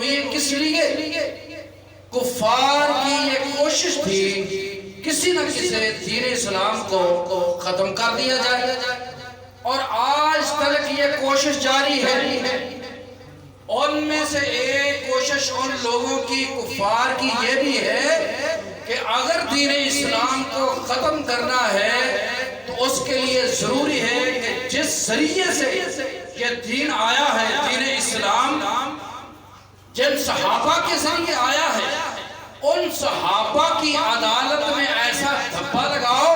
ہوئی کس لیے؟ کفار کی یہ کوشش تھی کسی نہ کسی دین اسلام کو ختم کر دیا جائے، اور آج تک یہ کوشش جاری ہے۔ ان میں سے ایک کوشش ان لوگوں کی، کفار کی، یہ بھی ہے کہ اگر دین اسلام کو ختم کرنا ہے تو اس کے لیے ضروری ہے کہ جس ذریعے سے یہ دین آیا ہے، دین اسلام جن صحابہ کے ذریعے آیا ہے، ان صحابہ کی عدالت میں ایسا دھبا لگاؤ،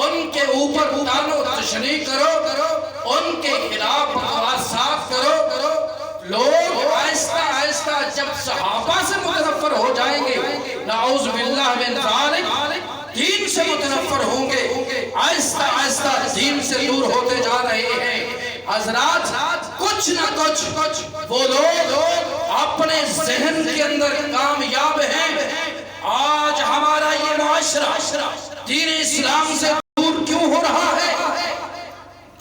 ان کے اوپر طعن و تشنیع کرو، ان کے خلاف بکواسات کرو۔ لوگ آہستہ آہستہ جب صحابہ سے متنفر ہو جائیں گے، نعوذ باللہ من ذالک، دین سے متنفر ہوں گے، آہستہ آہستہ دین سے دور ہوتے جا رہے ہیں۔ حضرات، کچھ نہ کچھ وہ لوگ اپنے ذہن کے اندر کامیاب ہیں۔ آج ہمارا یہ معاشرہ دین اسلام سے دور کیوں ہو رہا ہے؟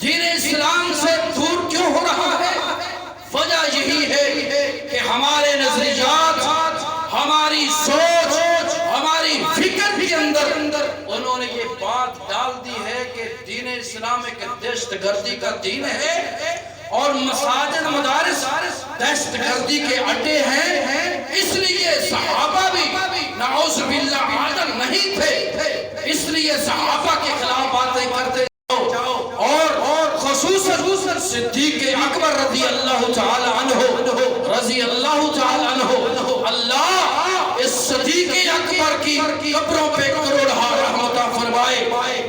دین اسلام سے دور کیوں ہو رہا ہے؟ وجہ یہی ہے کہ ہمارے نظریات، ہماری سوچ، ہماری فکر کے اندر انہوں نے یہ بات ڈال دی ہے کہ دین اسلام ایک دہشت گردی کا دین ہے، اور مساجد مدارس دہشت گردی کے اڈے ہیں۔ اس لیے صحابہ بھی نعوذ باللہ عادل نہیں تھے، اس لیے صحابہ کے خلاف باتیں کرتے اور خصوصاً صدیق اکبر رضی اللہ تعالی عنہ، اللہ اس صدیق اکبر کی قبروں پہ کروڑہا رحمتہ فرمائے۔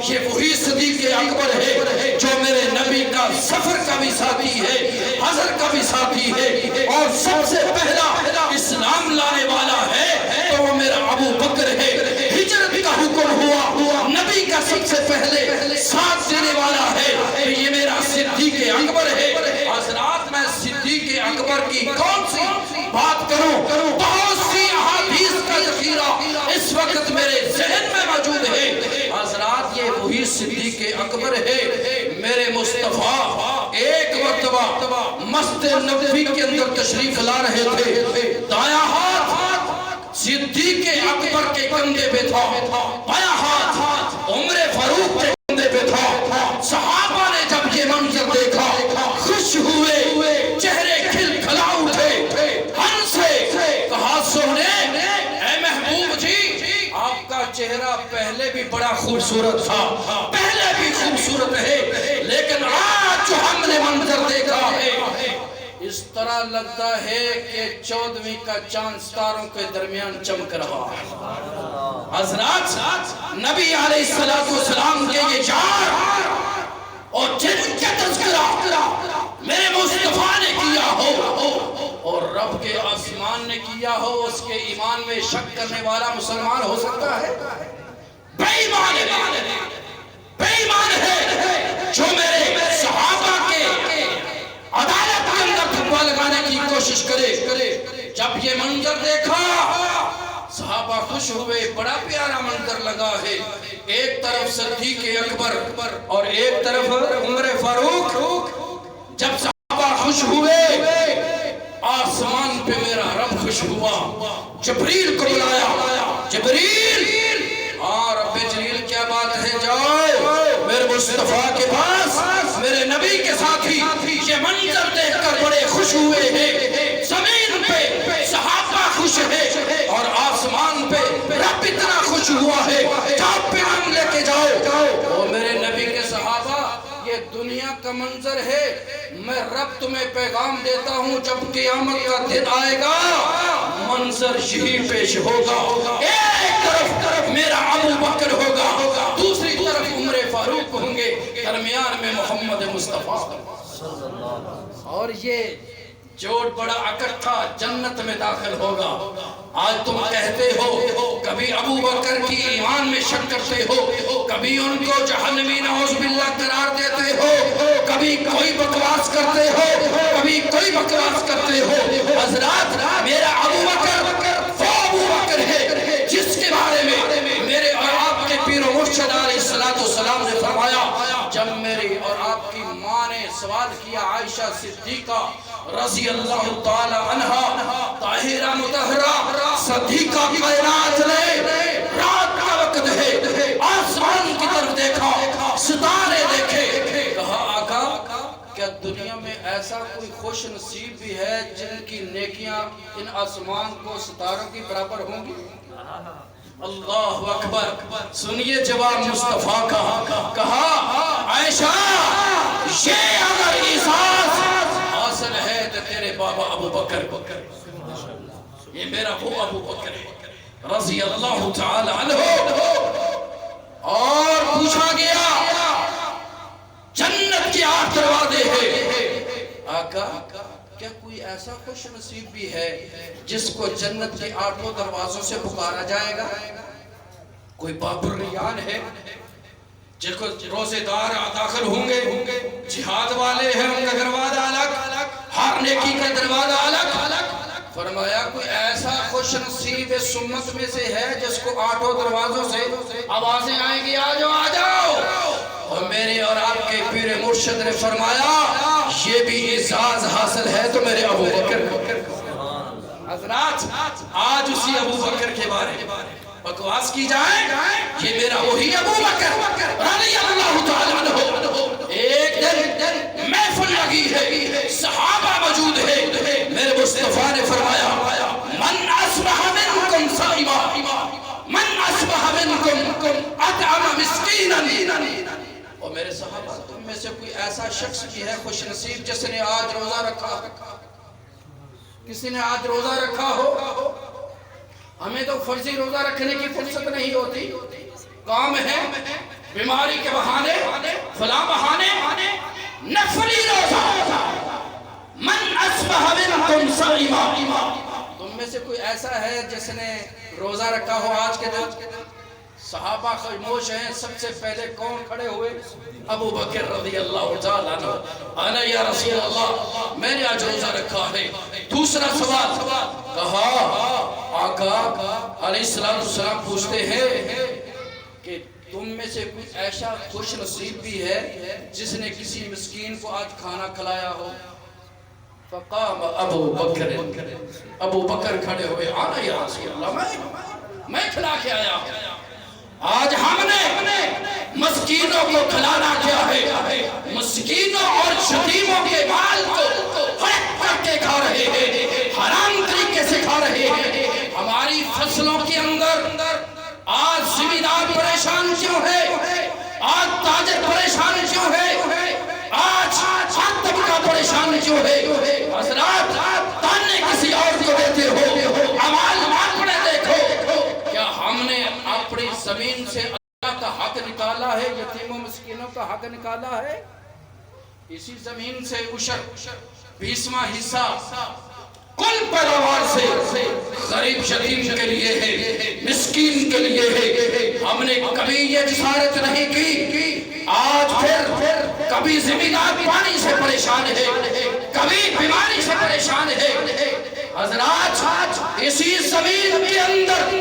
یہ وہی صدیق اکبر ہے جو میرے نبی کا سفر کا بھی ساتھی ہے، حضر کا بھی ساتھی ہے، اور سب سے پہلا اسلام لانے والا ہے تو وہ میرا ابو بکر ہے۔ ہجرت کا حکم ہوا، نبی کا سب سے پہلے ساتھ دینے والا ہے، یہ میرا صدیق اکبر ہے۔ حضرات، میں صدیق اکبر کی کون سی بات کروں؟ بہت سی احادیث کا ذخیرہ اس وقت میرے ذہن میں موجود ہے۔ حضرات، یہ وہی صدیق اکبر ہے۔ میرے مصطفیٰ ایک مرتبہ مسجد نبوی کے اندر تشریف لا رہے تھے، دایاں ہاتھ صدیق اکبر کے کندھے پہ تھا، بایاں ہاتھ عمر فاروق کے کندھے پہ تھا۔ صحابہ نے جب یہ منظر دیکھا خوش ہوئے، چہرے کھل کھلا اٹھے، ہنسے، کہا سونے، اے محبوب جی، آپ کا چہرہ پہلے بھی بڑا خوبصورت تھا، پہلے بھی خوبصورت ہے، لیکن آج جو ہم نے منظر دیکھا ہے، اس طرح لگتا ہے کہ 14ویں کا چاند ستاروں کے درمیان چمک رہا ہے۔ حضرات، نبی علیہ السلام کے یہ چار اور جن کا تذکرہ میرے مصطفیٰ نے کیا ہو اور رب کے آسمان نے کیا ہو، اس کے ایمان میں شک کرنے والا مسلمان ہو سکتا ہے؟ بے ایمان ہے جو میرے صحابہ کے عدالت کے اندر دھبا لگانے کی کوشش کرے۔ جب یہ منظر دیکھا صحابہ خوش ہوئے، بڑا پیارا منظر لگا ہے، ایک طرف صدیق اکبر اور ایک طرف عمر فاروق۔ جب صحابہ خوش ہوئے، آسمان پہ میرا رب خوش ہوا، جبریل کو بلایا، جبریل، ہاں رب جلیل کیا بات ہے، جاؤ میرے مصطفیٰ کے پاس، میرے نبی کے ساتھی یہ منظر دیکھ کر بڑے خوش ہوئے ہیں، زمین پہ صحابہ خوش ہے اور آسمان پہ رب اتنا خوش ہوا ہے، جاؤ پیغام لے کے جاؤ۔ اور میرے نبی کے صحابہ، یہ دنیا کا منظر ہے، میں رب تمہیں پیغام دیتا ہوں، جب قیامت کا دن آئے گا منظر یہی پیش ہوگا، ایک طرف میرا ابو بکر ہوگا، دوسری طرف عمر فاروق ہوں گے، درمیان میں محمد مصطفیٰ، اور یہ جوڑ بڑا اکٹھا جنت میں داخل ہوگا۔ آج تم کہتے ہو، کبھی ابو بکر کی ایمان میں شک کرتے ہو، کبھی ان کو جہنمی نعوذ باللہ قرار دیتے ہو، کبھی کوئی بکواس کرتے ہو، کبھی کوئی بکواس کرتے ہو۔ حضرات، میرا ابو بکر وہ ابو بکر ہے جس کے بارے میں میرے اور آپ کے پیر و مرشد علیہ السلام نے فرمایا، جب میری اور آپ کی ماں نے سوال کیا، عائشہ صدیقہ رضی اللہ تعالی عنہا طاہرہ مطہرہ صدیقہ کائنات نے رات کا وقت ہے آسمان کی طرف دیکھا ستارے دیکھے کہا آقا کیا دنیا میں ایسا کوئی خوش نصیب بھی ہے جن کی نیکیاں ان آسمان کو ستاروں کی برابر ہوں گی؟ اللہ اکبر سنیے جواب مصطفیٰ کا کہا عائشہ یہ اگر احساس حاصل ہے تو تیرے بابا ابو بکر یہ میرا وہ ابو بکر رضی اللہ تعالی عنہ اور پوچھا گیا جنت کے 8 دروازے ہیں آقا کیا کوئی ایسا خوش نصیب بھی ہے جس کو جنت کے 8 دروازوں سے پکارا جائے گا؟ کوئی باب الریان ہے جس کو روزے دار داخل ہوں گے جہاد والے ہیں ان کا دروازہ الگ ہر نیکی کا دروازہ الگ فرمایا کوئی ایسا خوش نصیب اس امت میں سے ہے جس کو 8 دروازوں سے آوازیں آئیں گی آ جاؤ اور میرے اور آپ کے پیر مرشد نے فرمایا یہ بھی اعزاز حاصل ہے تو میرے ابو بکر حضرات آج اسی ابو بکر کے بارے بکواس کی جائے یہ میرا وہی ابو بکر رضی اللہ تعالیٰ عنہ ایک دن محفل لگی ہے صحابہ موجود ہے میرے مصطفیٰ نے فرمایا من اصبح منکم صائما من اصبح منکم اطعم مسکینا اور میرے صحابہ تم میں سے کوئی ایسا شخص بھی ہے خوش نصیب جس نے آج روزہ رکھا کسی نے آج روزہ رکھا ہو ہمیں تو فرضی روزہ رکھنے کی فرصت نہیں ہوتی کام ہے بیماری کے بہانے فلاں بہانے نفلی روزہ من اصبح منکم صائما تم میں سے کوئی ایسا ہے جس نے روزہ رکھا ہو آج کے دن صحابہ خاموش ہیں سب سے پہلے کون کھڑے ہوئے ابو بکر رضی اللہ تعالیٰ عنہ انا یا رسول اللہ میں نے آج روزہ رکھا ہے دوسرا سوال کہا آقا علیہ السلام پوچھتے ہیں کہ تم میں سے کچھ ایسا خوش نصیب بھی ہے جس نے کسی مسکین کو آج کھانا کھلایا ہو فقام ابو بکر کھڑے ہوئے آنا یا رسول اللہ میں کھلا کے آیا آج ہم نے مسکینوں کو کھلانا کیا ہے مسکینوں اور یتیموں کے مال کو ہڑپ کر کے کھا رہے ہیں حرام طریقے سے کھا رہے ہیں ہماری فصلوں کے اندر آج زمیندار پریشان کیوں ہے آج تاجر پریشان کیوں ہے آج ہر طبقہ پریشان کیوں ہے حضرات تانے کسی اور کو دیتے ہو عمال اپنے دیکھو کیا ہم نے اپنی زمین سے اللہ کا حق نکالا ہے یتیموں مسکینوں کا حق نکالا ہے اسی زمین سے عشر 20واں حصہ کل پیداوار سے غریب یتیم کے لیے ہے مسکین کے لیے ہے ہم نے کبھی یہ جسارت نہیں کی آج پھر کبھی زمیندار پانی سے پریشان ہے کبھی بیماری سے پریشان ہے حضرات اسی زمین کے اندر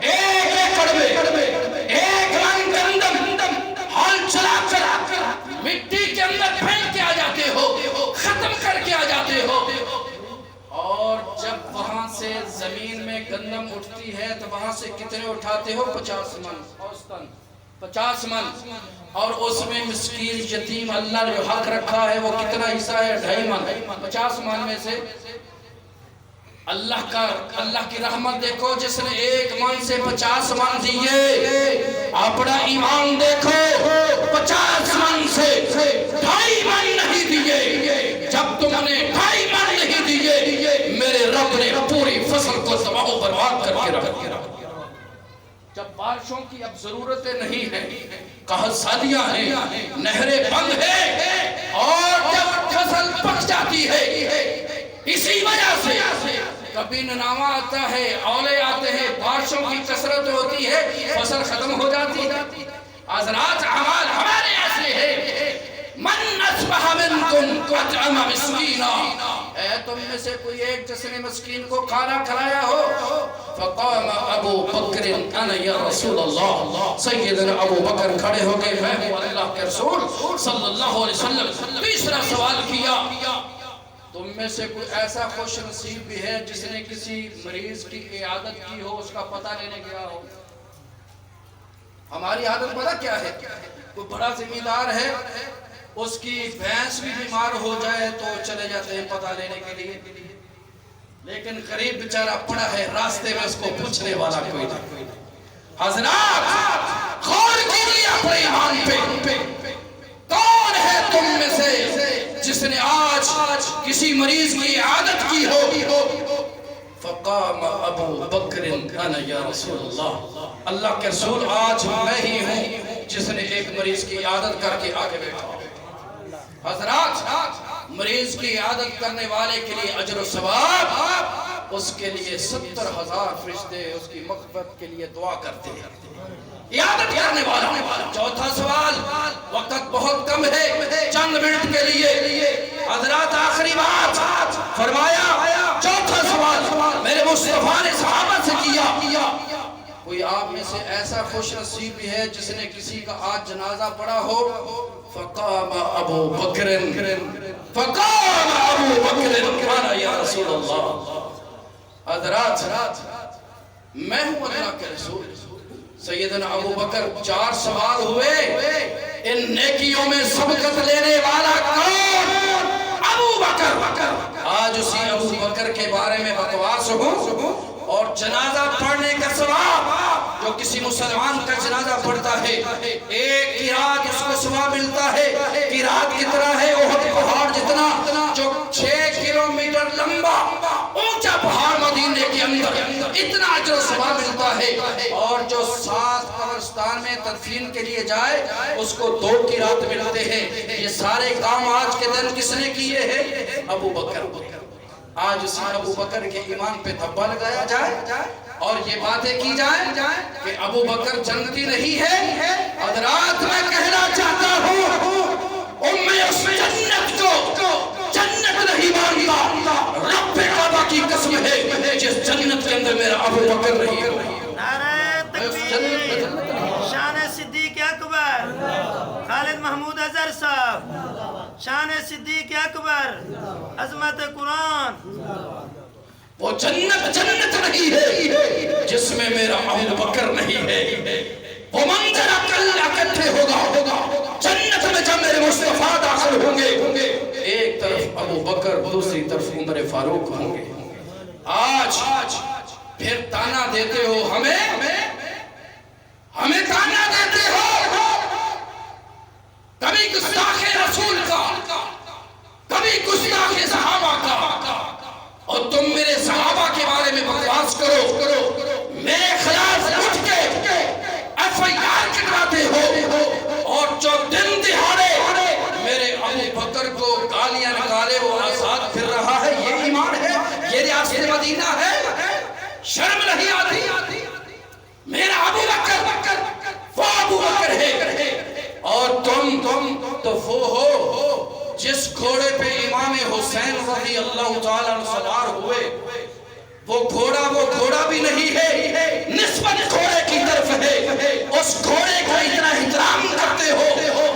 ایک ایکڑ میں ایک من گندم ہل چلا کر مٹی کے اندر پھینک کے آ جاتے ہو ختم کر کے آ جاتے ہو اور جب وہاں سے زمین میں گندم اٹھتی ہے تو وہاں سے کتنے اٹھاتے ہو 50 من اوسطاً 50 من اور اس میں مسکین یتیم اللہ نے جو حق رکھا ہے وہ کتنا حصہ ہے 2.5 من 50 من میں سے اللہ کی رحمت دیکھو جس نے 1 من سے 50 من دیے اپنا ایمان دیکھو 50 من سے 2.5 من نہیں دیے جب تم نے 2.5 من نہیں دیے میرے رب نے پوری فصل کو تباہ و برباد کر کے رکھ دیا جب بارشوں کی اب ضرورتیں نہیں ہیں قحط سالیاں ہیں نہریں بند ہیں اور جب فصل پک جاتی ہے اسی وجہ سے کبھی نناوا آتا ہے اولے آتے ہیں بارشوں کی کثرت ہوتی ہے فصل ختم ہو جاتی ہے حضرات اعمال ہمارے ایسے ہیں من اصبح منکم اطعم مسکینا اے تم میں سے کوئی ایک جس نے مسکین کو کھانا کھلایا ہو فقام ابو بکر انا یا رسول اللہ سیدنا ابو بکر کھڑے ہو گئے میں ہوں اللہ کے رسول صلی اللہ علیہ وسلم تیسرا سوال کیا تم میں سے کوئی ایسا خوش نصیب بھی ہے جس نے کسی مریض کی عیادت کی ہو، اس کا پتہ لینے گیا ہو؟ ہماری عادت پتہ کیا ہے؟ کوئی بڑا ذمہ دار ہے، اس کی بھینس بھی بیمار ہو جائے تو چلے جاتے ہیں پتہ لینے کے لیے، لیکن غریب بیچارہ پڑا ہے راستے میں، اس کو پوچھنے والا کوئی نہیں۔ حضرات غور کیجئے اپنے ایمان پہ، کون ہے تم میں سے جس نے آج کسی مریض کی عادت کی ہو؟ فقام ابو بکر انا یا رسول اللہ، اللہ کے رسول آج میں ہی ہوں جس نے ایک مریض کی عادت کر کے آگے بیٹھا۔ حضرات مریض کی عادت کرنے والے کے لیے اجر و ثواب، اس کے لیے 70,000 فرشتے اس کی مغفرت کے لیے دعا کرتے ہیں۔ عادت کرنے والا۔ چوتھا سوال، وقت بہت کم ہے، چند منٹ کے لیے حضرات آخری بات فرمایا۔ چوتھا سوال میرے مصطفیٰ نے صحابہ سے کیا، کوئی آپ میں سے ایسا خوش نصیب بھی ہے جس نے کسی کا آج جنازہ پڑھا ہو؟ فقام ابو بکر انا یا رسول اللہ۔ حضرات میں ہوں اللہ کے رسول۔ سیدنا ابو بکر 4 سوال ہوئے، ان نیکیوں میں سبقت لینے والا کون؟ ابو بکر۔ آج اسی ابو بکر کے بارے میں بکواس ہو، اور جنازہ پڑھنے کا ثواب جو کسی مسلمان کا جنازہ پڑھتا ہے، ایک قرات اس کو ثواب ملتا ہے۔ قرات کتنا ہے؟ احد پہاڑ جتنا، جو 6 کلومیٹر لمبا اونچا پہاڑ مدینے کے اندر، اتنا اجر و ثواب ملتا ہے۔ اور جو 7 قبرستان میں تدفین کے لیے جائے اس کو 2 قرات ملتے ہیں۔ یہ سارے کام آج کے دن کس نے کیے ہیں؟ ابو بکر۔ آج اسی ابو بکر کے ایمان پہ دھبا لگایا جائے اور یہ باتیں کی جائیں کہ ابو بکر جنتی نہیں ہے۔ حضرات میں کہنا چاہتا ہوں، اس جنت کو جنت نہیں مانتا، رب کعبہ کی قسم ہے جس جنت کے اندر میرا ابو بکر نہیں ہے۔ نعرہ تکبیر، شان صدیق اکبر خالد محمود اظہر صاحب، شان صدیق اکبر، عظمت قرآن۔ وہ جنت نہیں ہے جس میں میرا ابو بکر نہیں ہے۔ وہ منظر عقل اکٹھے ہوگا جنت میں جب میرے مصطفیٰ داخل ہوں گے، ایک طرف ابو بکر دوسری طرف عمر فاروق ہوں گے۔ آج پھر تانا دیتے ہو ہمیں تانا دیتے ہو، کبھی گستاخ رسول کا، کبھی گستاخ صحابہ کا، اور تم میرے صحابہ کے بارے میں بکواس کرو، میرے خلاف اٹھ کے FIR کٹواتے ہو، اور جو دن دہاڑے میرے ابو بکر کو گالیاں نکالے وہ آزاد پھر رہا ہے۔ یہ ایمان ہے؟ یہ ریاست مدینہ ہے؟ شرم نہیں آتی؟ میرا ابو بکر وہ ابو بکر ہے، اور تم تو وہ ہو جس گھوڑے پہ امام حسین رضی اللہ تعالیٰ عنہ سوار ہوئے۔ وہ گھوڑا بھی نہیں ہے، نسبت گھوڑے کی طرف ہے۔ اس گھوڑے کا اتنا احترام کرتے ہو،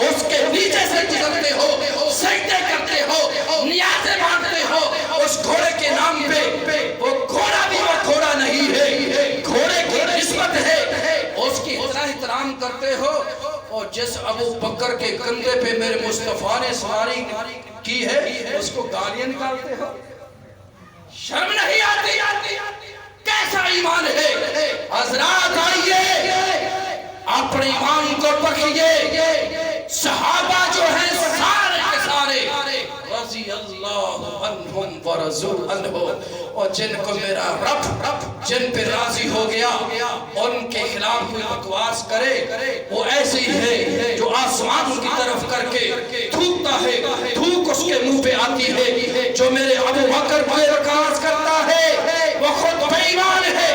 اس کے نیچے سے گزرتے ہو، سجدے کرتے ہو، نیازیں مانگتے ہو اس گھوڑے کے نام پہ۔ وہ گھوڑا بھی وہ گھوڑا نہیں ہے، گھوڑے کی نسبت ہے، اس کی اتنا احترام کرتے ہو، اور جس ابو بکر کے کندھے پہ میرے مصطفیٰ نے سواری کی ہے اس کو گالیاں نکالتے ہو۔ شرم نہیں آتی؟ کیسا ایمان ہے؟ حضرات آئیے اپنے ایمان کو پرکھیے۔ صحابہ جو ہیں سارے کے سارے رضی اللہ عنہم ورضوا عنہ، اور جن کو میرا رب جن پہ راضی ہو گیا ان کے خلاف کوئی بکواس کرے وہ ایسے ہی ہے جو آسمان کی طرف کر کے تھوکتا ہے، تھوک اس کے منہ پہ آتی ہے۔ جو میرے ابو بکر کو بکواس کرتا ہے وہ خود بے ایمان ہے،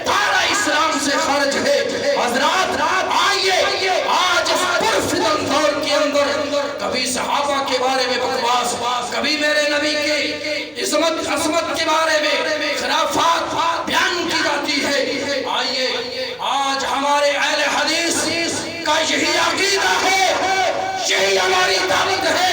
دائرہ اسلام سے خارج ہے۔ حضرات آئیے آج اس پرفتن دور کے اندر کبھی صحابہ کے بارے میں بکواس، کبھی میرے نبی کی عظمت کے بارے میں خرافات بیان کی جاتی ہے۔ آئیے آج ہمارے اہل حدیث کا یہی عقیدہ ہے، یہی ہماری دعوت ہے،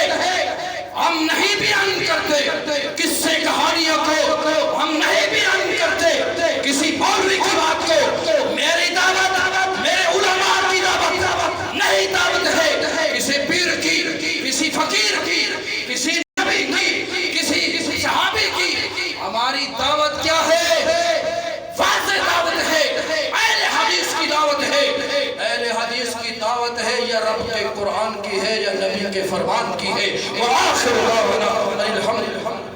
ہم نہیں بیان کرتے، قصے کہانیوں کو ہم نہیں بیان کرتے، کسی مولوی کی بات کو میری دعوت، میرے علماء کی دعوت نہیں دعوت ہے، کسی پیر کی، کسی فقیر کی، کسی نبی کی، کسی صحابی کی، ہماری دعوت کیا ہے؟ واضح دعوت ہے، اہل حدیث کی دعوت ہے۔ اہل حدیث کی دعوت ہے یا رب کے قرآن کی ہے یا نبی کے فرمان کی ہے۔ وآخر دعوانا الحمدللہ۔